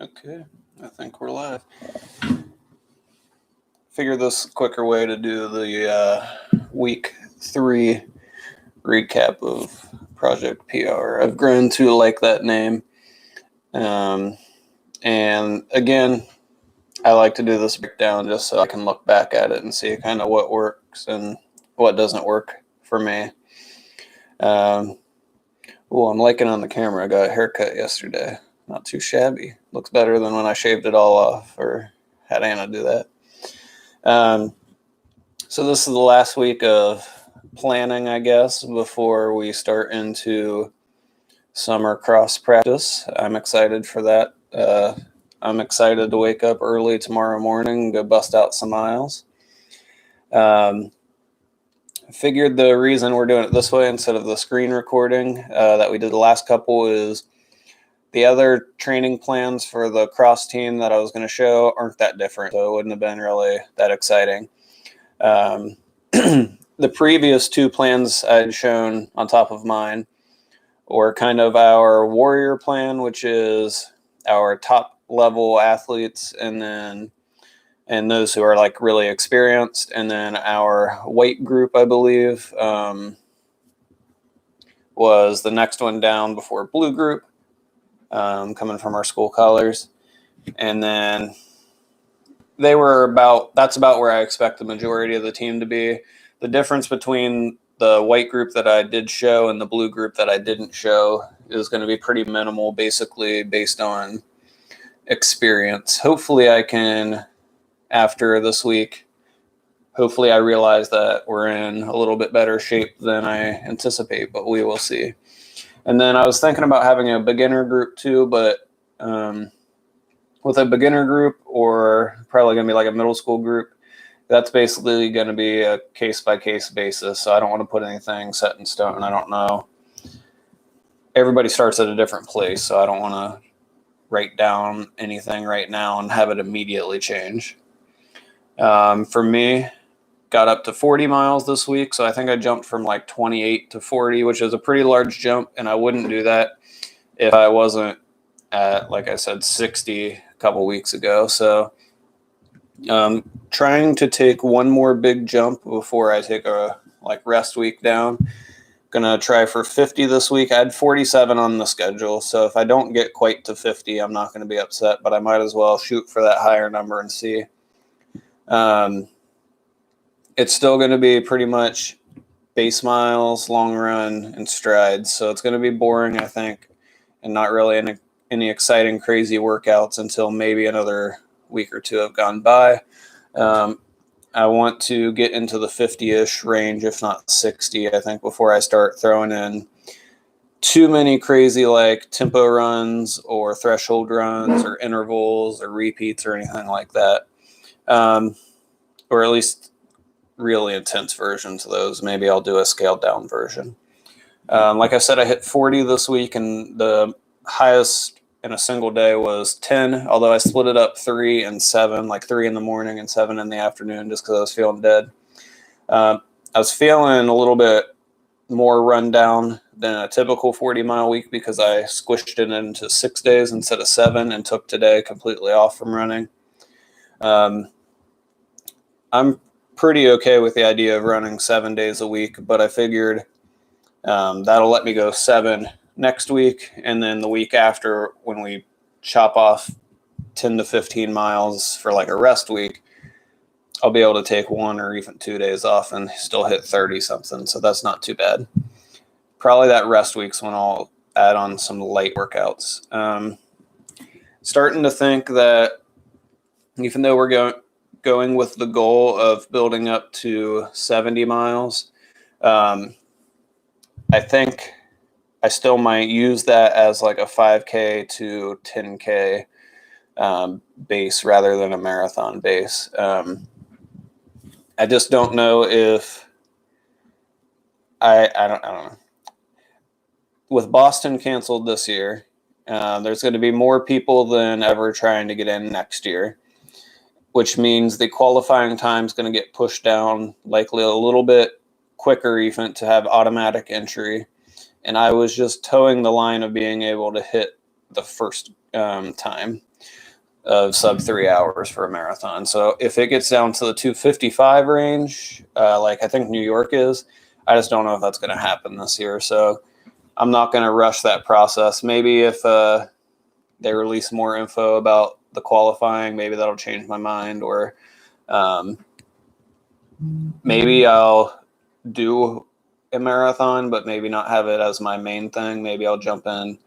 Okay, I think we're live. Figured this quicker way to do the week 3 recap of Project PR. I've grown to like that name. And again, I like to do this breakdown just so I can look back at it and see kind of what works and what doesn't work for me. I'm liking on the camera. I got a haircut yesterday. Not too shabby. Looks better than when I shaved it all off or had Anna do that. So this is the last week of planning, I guess, before we start into summer cross practice. I'm excited for that. I'm excited to wake up early tomorrow morning and go bust out some miles. I figured the reason we're doing it this way instead of the screen recording that we did the last couple is the other training plans for the cross team that I was going to show aren't that different, so it wouldn't have been really that exciting. The previous 2 plans I'd shown on top of mine were kind of our warrior plan, which is our top level athletes and those who are like really experienced, and then our weight group, I believe, was the next one down before blue group, coming from our school colors. And then that's about where I expect the majority of the team to be. The difference between the white group that I did show and the blue group that I didn't show is going to be pretty minimal, basically based on experience. Hopefully I can, after this week, I realize that we're in a little bit better shape than I anticipate, but we will see. And then I was thinking about having a beginner group too, but with a beginner group, or probably going to be like a middle school group, that's basically going to be a case-by-case basis. So I don't want to put anything set in stone. I don't know. Everybody starts at a different place, so I don't want to write down anything right now and have it immediately change. For me, got up to 40 miles this week, so I think I jumped from like 28 to 40, which is a pretty large jump, and I wouldn't do that if I wasn't at, like I said, 60 a couple weeks ago. So trying to take one more big jump before I take a rest week down. Gonna try for 50 this week. I had 47 on the schedule, so if I don't get quite to 50, I'm not going to be upset, but I might as well shoot for that higher number and see. It's still going to be pretty much base miles, long run, and strides, so it's going to be boring, I think, and not really any exciting, crazy workouts until maybe another week or 2 have gone by. I want to get into the 50-ish range, if not 60, I think, before I start throwing in too many crazy like tempo runs or threshold runs or intervals or repeats or anything like that. Or at least really intense versions of those. Maybe I'll do a scaled down version. Like I said, I hit 40 this week, and the highest in a single day was 10, although I split it up 3 and 7, like 3 in the morning and 7 in the afternoon, just because I was feeling dead. I was feeling a little bit more run down than a typical 40-mile week because I squished it into 6 days instead of 7 and took today completely off from running. I'm pretty okay with the idea of running 7 days a week, but I figured that'll let me go 7 next week, and then the week after, when we chop off 10 to 15 miles for like a rest week, I'll be able to take 1 or even 2 days off and still hit 30 something, so that's not too bad. Probably that rest week's when I'll add on some light workouts. Starting to think that even though we're going with the goal of building up to 70 miles, I think I still might use that as like a 5K to 10K base rather than a marathon base. I just don't know if I don't know. With Boston canceled this year, there's going to be more people than ever trying to get in next year, which means the qualifying time is going to get pushed down likely a little bit quicker even to have automatic entry. And I was just towing the line of being able to hit the first time. of sub 3 hours for a marathon. So if it gets down to the 2:55 range, like I think New York is, I just don't know if that's going to happen this year. So I'm not going to rush that process. Maybe if they release more info about the qualifying, maybe that'll change my mind, or maybe I'll do a marathon, but maybe not have it as my main thing. Maybe I'll jump in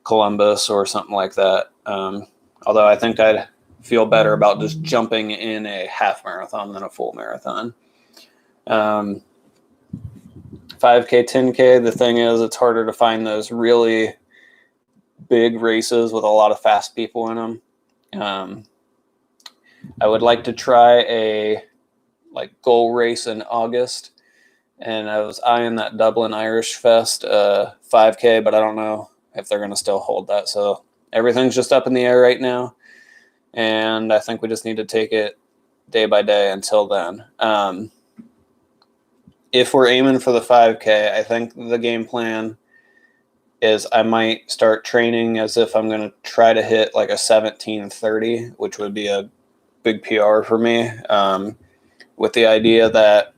Columbus or something like that. Although I think I'd feel better about just jumping in a half marathon than a full marathon. 5K, 10K, the thing is, it's harder to find those really big races with a lot of fast people in them. I would like to try a goal race in August, and I was eyeing that Dublin Irish Fest 5K, but I don't know if they're going to still hold that. So everything's just up in the air right now, and I think we just need to take it day by day until then. If we're aiming for the 5K, I think the game plan is I might start training as if I'm going to try to hit like a 17:30, which would be a big PR for me, with the idea that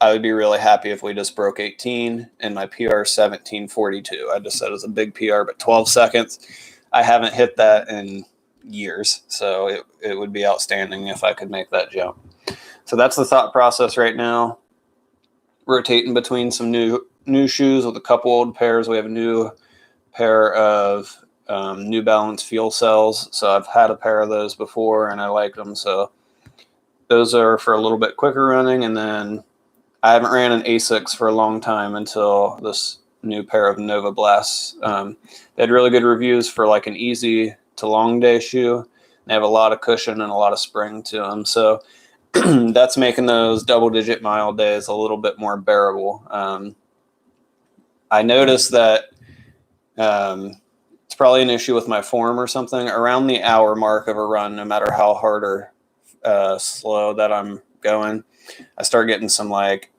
I would be really happy if we just broke 18, and my PR is 17:42. I just said it was a big PR, but 12 seconds. I haven't hit that in years, so it would be outstanding if I could make that jump. So that's the thought process right now. Rotating between some new shoes with a couple old pairs. We have a new pair of New Balance Fuel Cells, so I've had a pair of those before and I like them, so those are for a little bit quicker running. And then I haven't ran an Asics for a long time until this new pair of Nova Blasts. They had really good reviews for like an easy to long day shoe. They have a lot of cushion and a lot of spring to them, so that's making those double-digit mile days a little bit more bearable. I noticed that it's probably an issue with my form or something. Around the hour mark of a run, no matter how hard or slow that I'm going, I start getting some like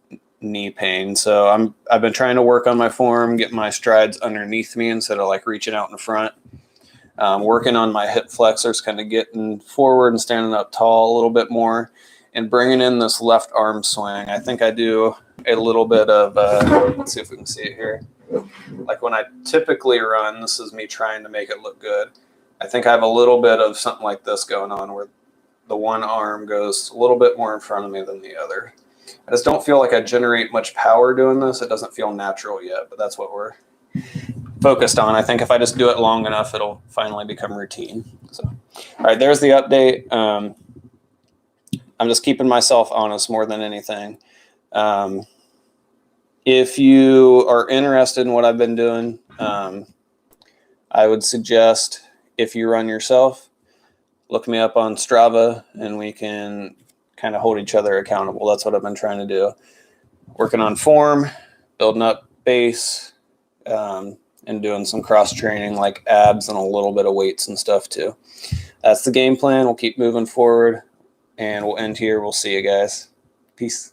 knee pain. So I've been trying to work on my form, get my strides underneath me instead of like reaching out in front. Working on my hip flexors, kind of getting forward and standing up tall a little bit more, and bringing in this left arm swing. I think I do a little bit of, let's see if we can see it here. Like when I typically run, this is me trying to make it look good. I think I have a little bit of something like this going on where the one arm goes a little bit more in front of me than the other. I just don't feel like I generate much power doing this. It doesn't feel natural yet, but that's what we're focused on. I think if I just do it long enough, it'll finally become routine. So, all right, there's the update. I'm just keeping myself honest more than anything. If you are interested in what I've been doing, I would suggest if you run yourself, look me up on Strava and we can kind of hold each other accountable. That's what I've been trying to do. Working on form, building up base, and doing some cross training like abs and a little bit of weights and stuff too. That's the game plan. We'll keep moving forward and we'll end here. We'll see you guys. Peace.